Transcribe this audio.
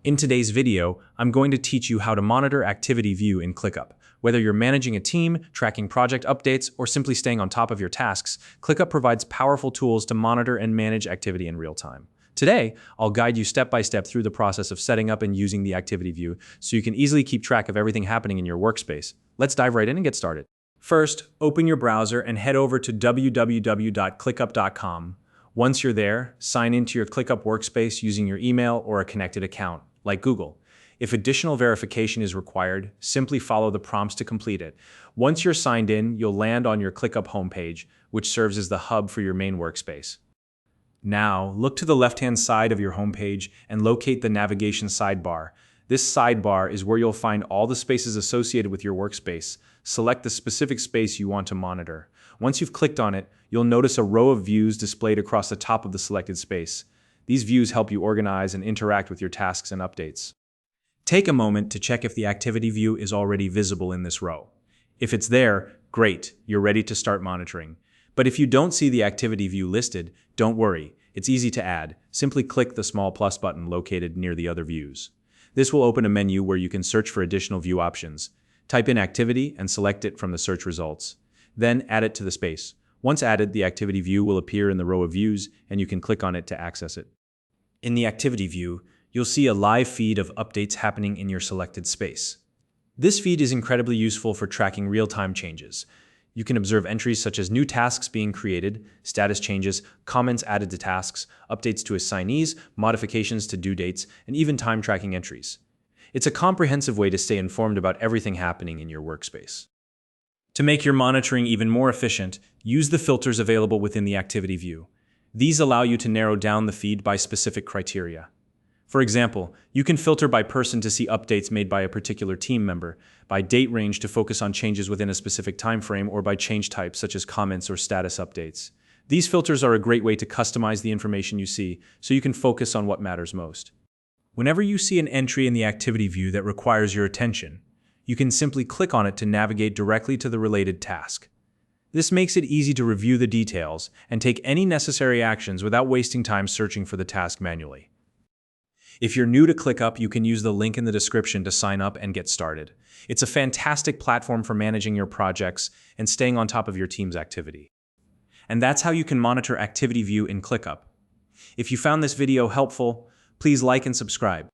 In today's video, I'm going to teach you how to monitor activity view in ClickUp. Whether you're managing a team, tracking project updates, or simply staying on top of your tasks, ClickUp provides powerful tools to monitor and manage activity in real time. Today, I'll guide you step by step through the process of setting up and using the activity view so you can easily keep track of everything happening in your workspace. Let's dive right in and get started. First, open your browser and head over to www.clickup.com. Once you're there, sign into your ClickUp workspace using your email or a connected account, like Google. If additional verification is required, simply follow the prompts to complete it. Once you're signed in, you'll land on your ClickUp homepage, which serves as the hub for your main workspace. Now, look to the left-hand side of your homepage and locate the navigation sidebar. This sidebar is where you'll find all the spaces associated with your workspace. Select the specific space you want to monitor. Once you've clicked on it, you'll notice a row of views displayed across the top of the selected space. These views help you organize and interact with your tasks and updates. Take a moment to check if the activity view is already visible in this row. If it's there, great, you're ready to start monitoring. But if you don't see the activity view listed, don't worry, it's easy to add. Simply click the small plus button located near the other views. This will open a menu where you can search for additional view options. Type in activity and select it from the search results. Then add it to the space. Once added, the activity view will appear in the row of views, and you can click on it to access it. In the activity view, you'll see a live feed of updates happening in your selected space. This feed is incredibly useful for tracking real-time changes. You can observe entries such as new tasks being created, status changes, comments added to tasks, updates to assignees, modifications to due dates, and even time tracking entries. It's a comprehensive way to stay informed about everything happening in your workspace. To make your monitoring even more efficient, use the filters available within the activity view. These allow you to narrow down the feed by specific criteria. For example, you can filter by person to see updates made by a particular team member, by date range to focus on changes within a specific time frame, or by change type such as comments or status updates. These filters are a great way to customize the information you see so you can focus on what matters most. Whenever you see an entry in the activity view that requires your attention, you can simply click on it to navigate directly to the related task. This makes it easy to review the details and take any necessary actions without wasting time searching for the task manually. If you're new to ClickUp, you can use the link in the description to sign up and get started. It's a fantastic platform for managing your projects and staying on top of your team's activity. And that's how you can monitor activity view in ClickUp. If you found this video helpful, please like and subscribe.